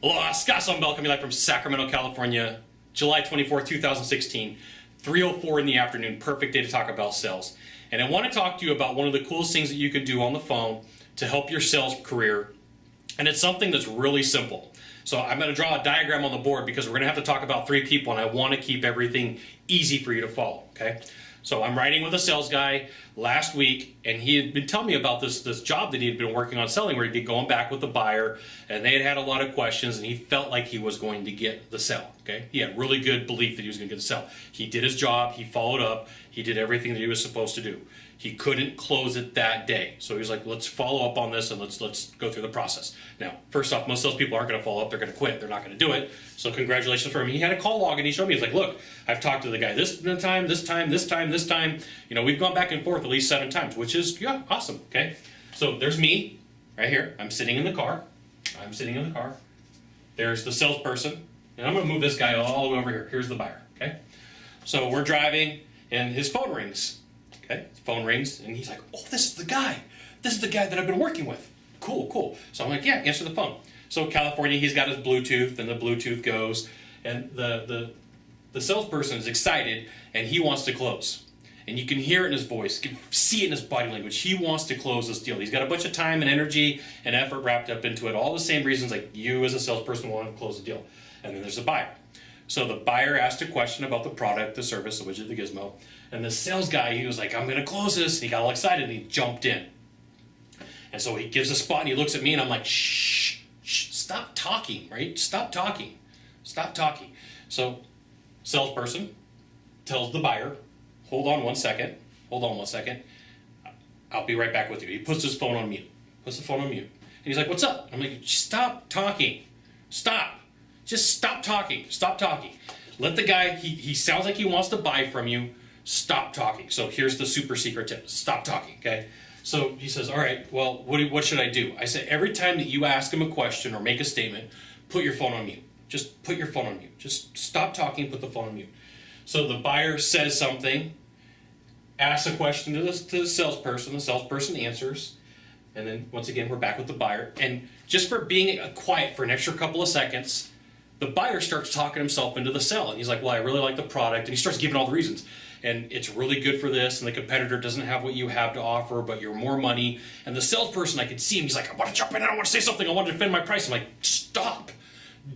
Aloha, Scott Sylvan Bell coming live from Sacramento, California, July 24th, 2016, 3:04 in the afternoon, perfect day to talk about sales. And I want to talk to you about one of the coolest things that you can do on the phone to help your sales career. And it's something that's really simple. So I'm going to draw a diagram on the board because we're going to have to talk about 3 people, and I want to keep everything easy for you to follow, okay? So I'm writing with a sales guy last week, and he had been telling me about this job that he had been working on selling, where he'd be going back with the buyer, and they had had a lot of questions, and he felt like he was going to get the sell, okay? He had really good belief that he was going to get the sell. He did his job, he followed up, he did everything that he was supposed to do. He couldn't close it that day. So he was like, let's follow up on this and let's go through the process. Now, first off, most salespeople aren't going to follow up, they're going to quit, they're not going to do it. So congratulations for him. He had a call log and he showed me, he's like, look, I've talked to the guy this time. You know, we've gone back and forth at least 7 times, which is, yeah, awesome, okay? So there's me, right here. I'm sitting in the car. There's the salesperson. And I'm going to move this guy all the way over here. Here's the buyer, okay? So we're driving and his phone rings. Okay, his phone rings, and he's like, oh, this is the guy. This is the guy that I've been working with. Cool. So I'm like, yeah, answer the phone. So California, he's got his Bluetooth, and the Bluetooth goes, and the salesperson is excited, and he wants to close. And you can hear it in his voice, you can see it in his body language. He wants to close this deal. He's got a bunch of time and energy and effort wrapped up into it, all the same reasons like you as a salesperson want to close the deal. And then there's the buyer. So the buyer asked a question about the product, the service, the widget, the gizmo, and the sales guy, he was like, I'm going to close this. And he got all excited and he jumped in. And so he gives a spot and he looks at me and I'm like, shh, stop talking, right? Stop talking. So salesperson tells the buyer, hold on one second. I'll be right back with you. He puts his phone on mute. And he's like, what's up? I'm like, stop talking. Just stop talking. Let the guy, he sounds like he wants to buy from you. Stop talking. So here's the super secret tip. Stop talking, okay? So he says, all right, well, what should I do? I said, every time that you ask him a question or make a statement, put your phone on mute. Just put your phone on mute. Just stop talking, put the phone on mute. So the buyer says something, asks a question to the salesperson answers, and then once again, we're back with the buyer. And just for being quiet for an extra couple of seconds, the buyer starts talking himself into the sell. And he's like, well, I really like the product. And he starts giving all the reasons. And it's really good for this. And the competitor doesn't have what you have to offer, but you're more money. And the salesperson, I could see him. He's like, I want to jump in. I want to say something. I want to defend my price. I'm like, stop.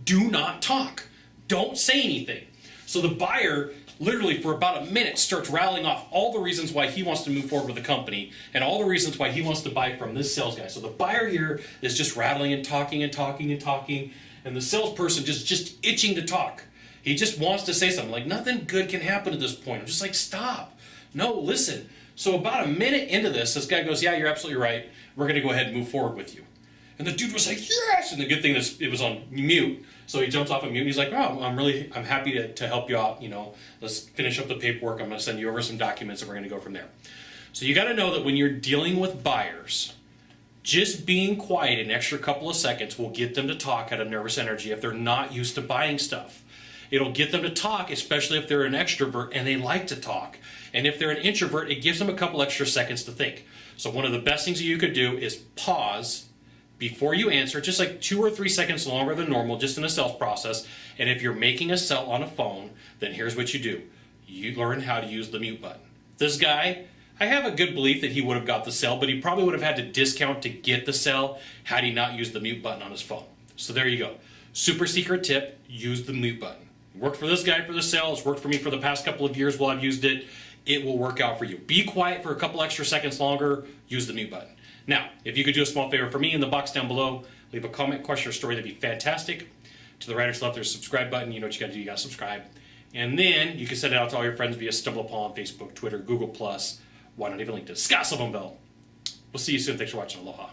Do not talk. Don't say anything. So the buyer literally for about a minute starts rattling off all the reasons why he wants to move forward with the company and all the reasons why he wants to buy from this sales guy. So the buyer here is just rattling and talking, and the salesperson just itching to talk. He just wants to say something, like nothing good can happen at this point. I'm just like, stop. No, listen. So about a minute into this guy goes, yeah, you're absolutely right. We're going to go ahead and move forward with you. And the dude was like, yes! And the good thing is it was on mute. So he jumps off of mute and he's like, oh, I'm happy to help you out. You know, let's finish up the paperwork. I'm going to send you over some documents and we're going to go from there. So you got to know that when you're dealing with buyers, just being quiet an extra couple of seconds will get them to talk out of nervous energy if they're not used to buying stuff. It'll get them to talk, especially if they're an extrovert and they like to talk. And if they're an introvert, it gives them a couple extra seconds to think. So one of the best things that you could do is pause before you answer, just like 2 or 3 seconds longer than normal, just in a sales process. And if you're making a sell on a phone, then here's what you do. You learn how to use the mute button. This guy, I have a good belief that he would have got the sell, but he probably would have had to discount to get the sell had he not used the mute button on his phone. So there you go. Super secret tip, use the mute button. It worked for this guy for the sell. It's worked for me for the past couple of years while I've used it. It will work out for you. Be quiet for a couple extra seconds longer. Use the mute button. Now, if you could do a small favor for me in the box down below, leave a comment, question, or story. That'd be fantastic. To the right or to the left, there's a subscribe button. You know what you got to do. You got to subscribe. And then you can send it out to all your friends via StumbleUpon, Facebook, Twitter, Google+. Why not even link to Scott Sylvan Bell? We'll see you soon. Thanks for watching. Aloha.